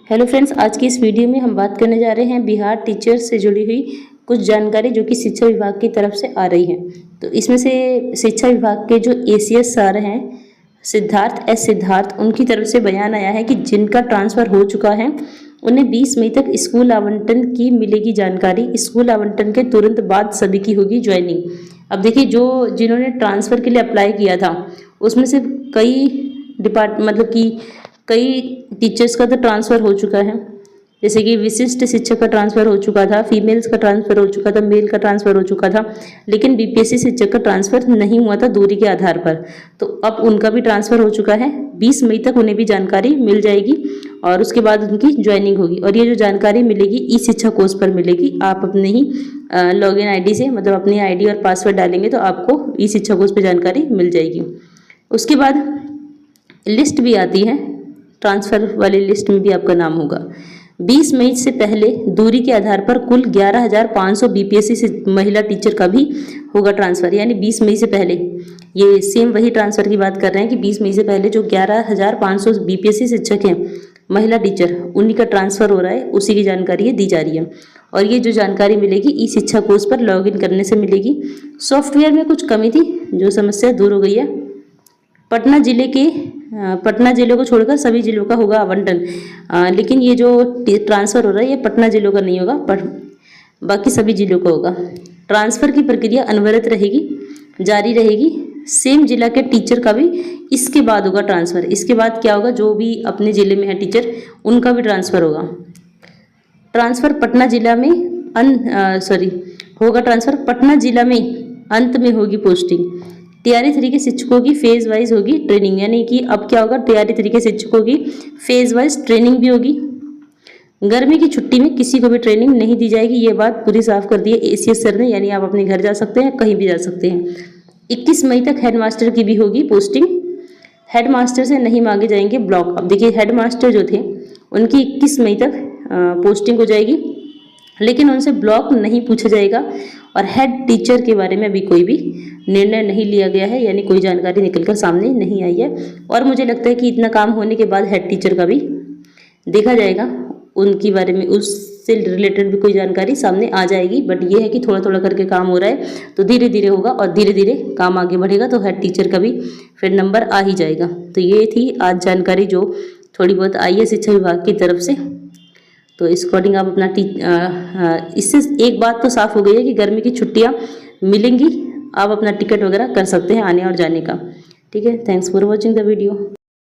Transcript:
Hello friends, आज की इस वीडियो में हम बात करने जा रहे हैं बिहार टीचर से जुड़ी हुई कुछ जानकारी जो कि शिक्षा विभाग की तरफ से आ रही है। तो इसमें से शिक्षा विभाग के जो एसीएस सर हैं सिद्धार्थ, उनकी तरफ से बयान आया है कि जिनका ट्रांसफ़र हो चुका है उन्हें 20 मई तक स्कूल आवंटन की मिलेगी जानकारी। स्कूल आवंटन के तुरंत बाद सभी की होगी ज्वाइनिंग। अब देखिए, जिन्होंने ट्रांसफ़र के लिए अप्लाई किया था उसमें से कई टीचर्स का तो ट्रांसफ़र हो चुका है, जैसे कि विशिष्ट शिक्षक का ट्रांसफ़र हो चुका था, फीमेल्स का ट्रांसफ़र हो चुका था, मेल का ट्रांसफ़र हो चुका था, लेकिन बीपीएससी शिक्षक का ट्रांसफ़र नहीं हुआ था दूरी के आधार पर। तो अब उनका भी ट्रांसफ़र हो चुका है। 20 मई तक उन्हें भी जानकारी मिल जाएगी और उसके बाद उनकी ज्वाइनिंग होगी। और ये जो जानकारी मिलेगी ई शिक्षा कोष पर मिलेगी। आप अपने ही लॉगिन आईडी से, मतलब अपनी आईडी और पासवर्ड डालेंगे तो आपको ई शिक्षा कोष पर जानकारी मिल जाएगी। उसके बाद लिस्ट भी आती है, ट्रांसफ़र वाली लिस्ट में भी आपका नाम होगा। 20 मई से पहले दूरी के आधार पर कुल 11,500 बीपीएससी से महिला टीचर का भी होगा ट्रांसफ़र। यानी 20 मई से पहले, ये सेम वही ट्रांसफ़र की बात कर रहे हैं कि 20 मई से पहले जो 11,500 बीपीएससी शिक्षक हैं महिला टीचर, उन्हीं का ट्रांसफ़र हो रहा है, उसी की जानकारी ये दी जा रही है। और ये जो जानकारी मिलेगी ई शिक्षा कोष पर लॉगिन करने से मिलेगी। सॉफ्टवेयर में कुछ कमी थी, जो समस्या दूर हो गई है। पटना जिले को छोड़कर सभी जिलों का होगा आवंटन, लेकिन ये जो ट्रांसफ़र हो रहा है ये पटना जिलों का नहीं होगा, बाकी सभी जिलों का होगा। ट्रांसफ़र की प्रक्रिया अनवरत रहेगी, जारी रहेगी। सेम जिला के टीचर का भी इसके बाद होगा ट्रांसफ़र। इसके बाद क्या होगा, जो भी अपने ज़िले में है टीचर, उनका भी ट्रांसफ़र होगा। ट्रांसफ़र पटना जिला में ट्रांसफ़र पटना जिला में अंत में होगी पोस्टिंग। तैयारी 3 के शिक्षकों की फेज़ वाइज होगी ट्रेनिंग। यानी कि अब क्या होगा, तैयारी 3 के शिक्षकों की फेज़ वाइज ट्रेनिंग भी होगी। गर्मी की छुट्टी में किसी को भी ट्रेनिंग नहीं दी जाएगी, ये बात पूरी साफ कर दी है एसीएस सर ने। यानी आप अपने घर जा सकते हैं, कहीं भी जा सकते हैं। 21 मई तक हेडमास्टर की भी होगी पोस्टिंग। हेडमास्टर से नहीं मांगे जाएंगे ब्लॉक। अब देखिए, हेडमास्टर जो थे उनकी 21 मई तक पोस्टिंग हो जाएगी, लेकिन उनसे ब्लॉक नहीं पूछा जाएगा। और हेड टीचर के बारे में अभी कोई भी निर्णय नहीं लिया गया है, यानी कोई जानकारी निकलकर सामने नहीं आई है। और मुझे लगता है कि इतना काम होने के बाद हेड टीचर का भी देखा जाएगा, उनके बारे में उससे रिलेटेड भी कोई जानकारी सामने आ जाएगी। बट ये है कि थोड़ा थोड़ा करके काम हो रहा है, तो धीरे धीरे होगा और धीरे धीरे काम आगे बढ़ेगा, तो हेड टीचर का भी फिर नंबर आ ही जाएगा। तो ये थी आज जानकारी जो थोड़ी बहुत आई है शिक्षा विभाग की तरफ से। तो इस अकॉर्डिंग आप अपना इससे एक बात तो साफ हो गई है कि गर्मी की छुट्टियां मिलेंगी, आप अपना टिकट वगैरह कर सकते हैं आने और जाने का। ठीक है, thanks for watching the video.